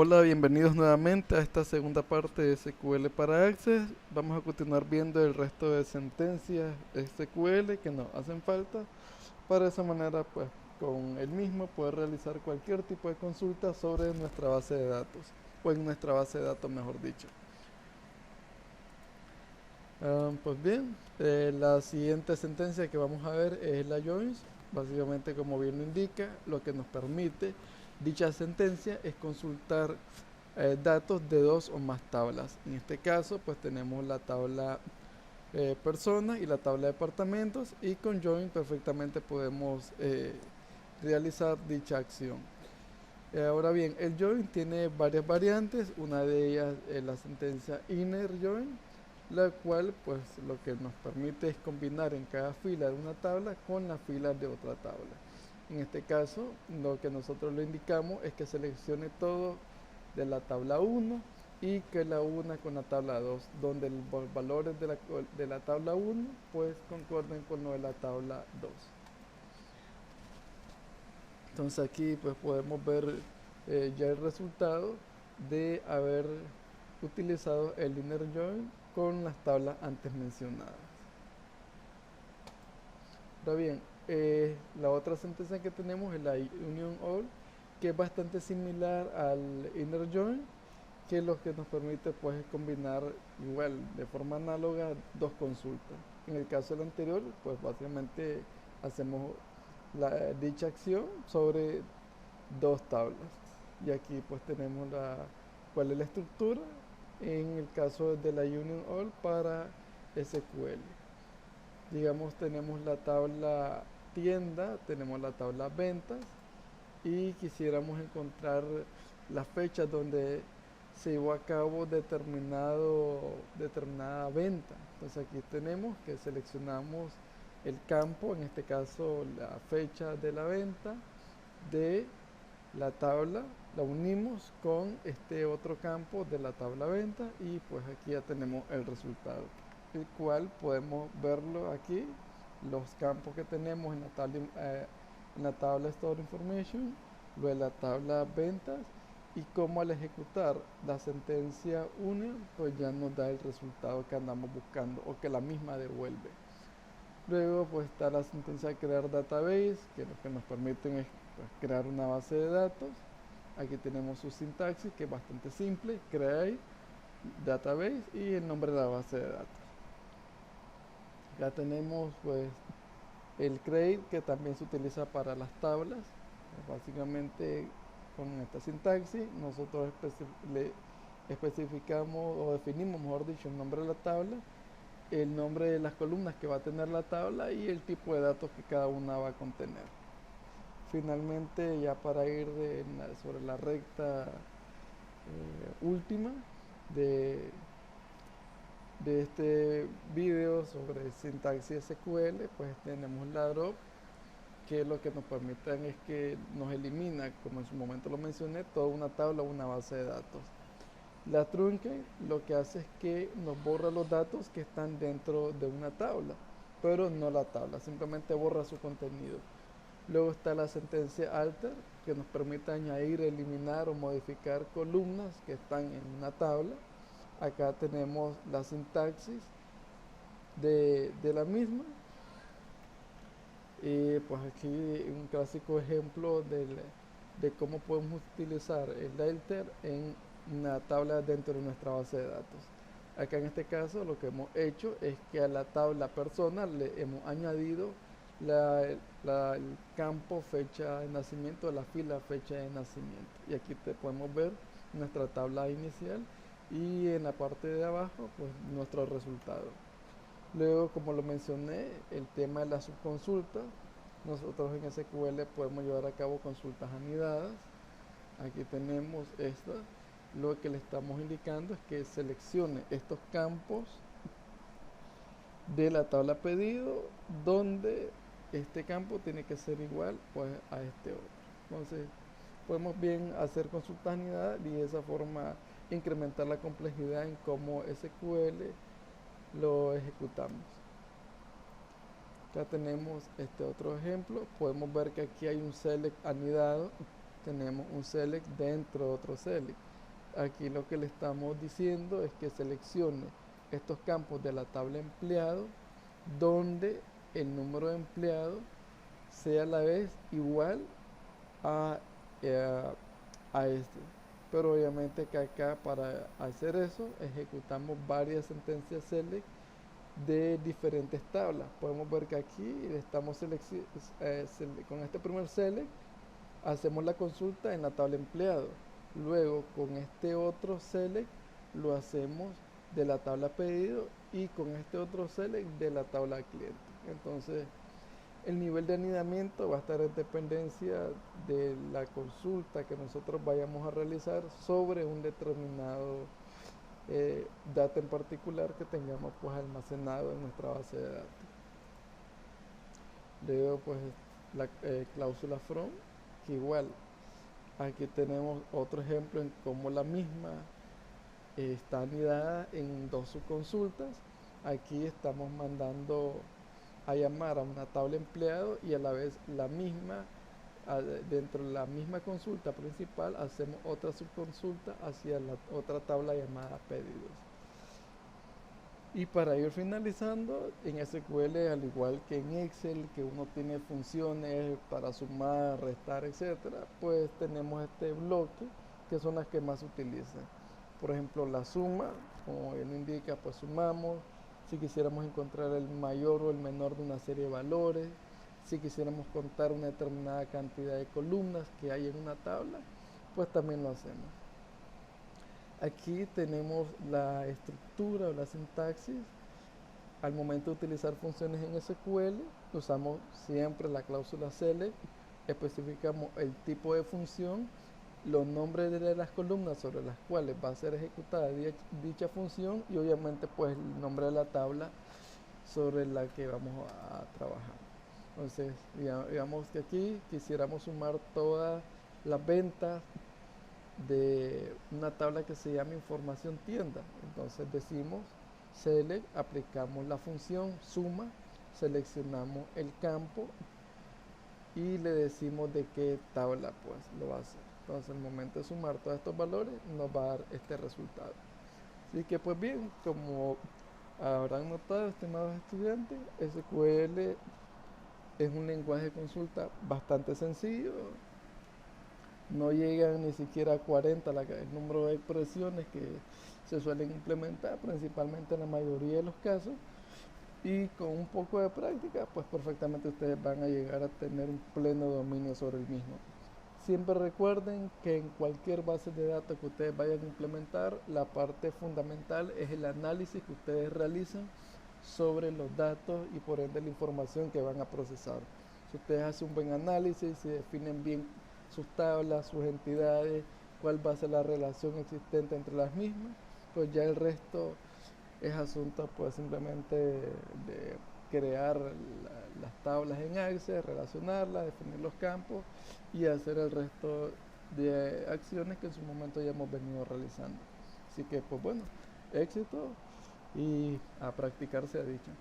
Hola, bienvenidos nuevamente a esta segunda parte de SQL para Access. Vamos a continuar viendo el resto de sentencias SQL que nos hacen falta para de esa manera, pues, con el mismo poder realizar cualquier tipo de consulta sobre nuestra base de datos, o en nuestra base de datos, mejor dicho. Pues bien, la siguiente sentencia que vamos a ver es la joins. Básicamente, como bien lo indica, lo que nos permite dicha sentencia es consultar datos de dos o más tablas. En este caso, pues tenemos la tabla personas y la tabla de departamentos, y con join perfectamente podemos realizar dicha acción. Ahora bien, el join tiene varias variantes. Una de ellas es la sentencia inner join, la cual pues lo que nos permite es combinar en cada fila de una tabla con las filas de otra tabla. En este caso, lo que nosotros le indicamos es que seleccione todo de la tabla 1 y que la una con la tabla 2, donde los valores de la tabla 1 pues concuerden con lo de la tabla 2. Entonces aquí pues podemos ver ya el resultado de haber utilizado el inner join con las tablas antes mencionadas. Ahora bien, la otra sentencia que tenemos es la union all, que es bastante similar al inner join, que lo que nos permite pues es combinar igual de forma análoga dos consultas. En el caso del anterior, pues básicamente hacemos dicha acción sobre dos tablas. Y aquí pues tenemos cuál es la estructura en el caso de la Union All para SQL. Digamos, tenemos la tabla tienda, tenemos la tabla ventas, y quisiéramos encontrar las fechas donde se llevó a cabo determinada venta. Entonces aquí tenemos que seleccionamos el campo, en este caso la fecha de la venta de la tabla, la unimos con este otro campo de la tabla venta, y pues aquí ya tenemos el resultado, el cual podemos verlo aquí, los campos que tenemos en la tabla Store Information, luego en la tabla ventas, y cómo al ejecutar la sentencia union pues ya nos da el resultado que andamos buscando o que la misma devuelve. Luego pues está la sentencia de crear database, que lo que nos permiten es pues, crear una base de datos. Aquí tenemos su sintaxis, que es bastante simple: create database y el nombre de la base de datos. Ya tenemos pues el create, que también se utiliza para las tablas. Básicamente con esta sintaxis nosotros le especificamos o definimos, mejor dicho, el nombre de la tabla, el nombre de las columnas que va a tener la tabla y el tipo de datos que cada una va a contener. Finalmente, ya para ir sobre la recta última de, de este video sobre sintaxis SQL, pues tenemos la drop, que lo que nos permiten es que nos elimina, como en su momento lo mencioné, toda una tabla o una base de datos. La truncate lo que hace es que nos borra los datos que están dentro de una tabla, pero no la tabla, simplemente borra su contenido. Luego está la sentencia alter, que nos permite añadir, eliminar o modificar columnas que están en una tabla. Acá tenemos la sintaxis de la misma. Y pues aquí un clásico ejemplo de cómo podemos utilizar el alter en una tabla dentro de nuestra base de datos. Acá en este caso lo que hemos hecho es que a la tabla persona le hemos añadido el campo fecha de nacimiento, la fila fecha de nacimiento. Y aquí podemos ver nuestra tabla inicial y en la parte de abajo pues nuestro resultado. Luego, como lo mencioné, el tema de la subconsulta. Nosotros en SQL podemos llevar a cabo consultas anidadas. Aquí tenemos esta. Lo que le estamos indicando es que seleccione estos campos de la tabla pedido, donde este campo tiene que ser igual pues a este otro. Entonces, podemos bien hacer consultas anidadas y de esa forma incrementar la complejidad en cómo SQL lo ejecutamos. Acá tenemos este otro ejemplo. Podemos ver que aquí hay un select anidado. Tenemos un select dentro de otro select. Aquí lo que le estamos diciendo es que seleccione estos campos de la tabla empleado donde el número de empleados sea a la vez igual a, eh, a este. Pero obviamente que acá para hacer eso ejecutamos varias sentencias select de diferentes tablas. Podemos ver que aquí estamos con este primer select hacemos la consulta en la tabla empleado. Luego con este otro select lo hacemos de la tabla pedido y con este otro select de la tabla cliente. Entonces el nivel de anidamiento va a estar en dependencia de la consulta que nosotros vayamos a realizar sobre un determinado dato en particular que tengamos pues almacenado en nuestra base de datos. Luego pues la cláusula from, que igual aquí tenemos otro ejemplo en cómo la misma está anidada en dos subconsultas. Aquí estamos mandando a llamar a una tabla empleado y a la vez la misma, dentro de la misma consulta principal hacemos otra subconsulta hacia la otra tabla llamada pedidos. Y para ir finalizando, en SQL, al igual que en Excel, que uno tiene funciones para sumar, restar, etcétera, pues tenemos este bloque que son las que más se utilizan. Por ejemplo, la suma, como él indica, pues sumamos. Si quisiéramos encontrar el mayor o el menor de una serie de valores, si quisiéramos contar una determinada cantidad de columnas que hay en una tabla, pues también lo hacemos. Aquí tenemos la estructura o la sintaxis. Al momento de utilizar funciones en SQL, usamos siempre la cláusula select, especificamos el tipo de función, los nombres de las columnas sobre las cuales va a ser ejecutada dicha función y obviamente pues el nombre de la tabla sobre la que vamos a trabajar. Entonces, digamos que aquí quisiéramos sumar todas las ventas de una tabla que se llama información tienda. Entonces decimos select, aplicamos la función suma, seleccionamos el campo y le decimos de qué tabla pues lo va a hacer. Entonces al momento de sumar todos estos valores nos va a dar este resultado. Así que pues bien, como habrán notado, estimados estudiantes, SQL es un lenguaje de consulta bastante sencillo. No llegan ni siquiera a 40 el número de expresiones que se suelen implementar, principalmente en la mayoría de los casos. Y con un poco de práctica, pues perfectamente ustedes van a llegar a tener un pleno dominio sobre el mismo. Siempre recuerden que en cualquier base de datos que ustedes vayan a implementar, la parte fundamental es el análisis que ustedes realizan sobre los datos y por ende la información que van a procesar. Si ustedes hacen un buen análisis, si definen bien sus tablas, sus entidades, cuál va a ser la relación existente entre las mismas, pues ya el resto es asunto pues simplemente de crear las tablas en Access, relacionarlas, definir los campos y hacer el resto de acciones que en su momento ya hemos venido realizando. Así que pues bueno, éxito y a practicar se ha dicho.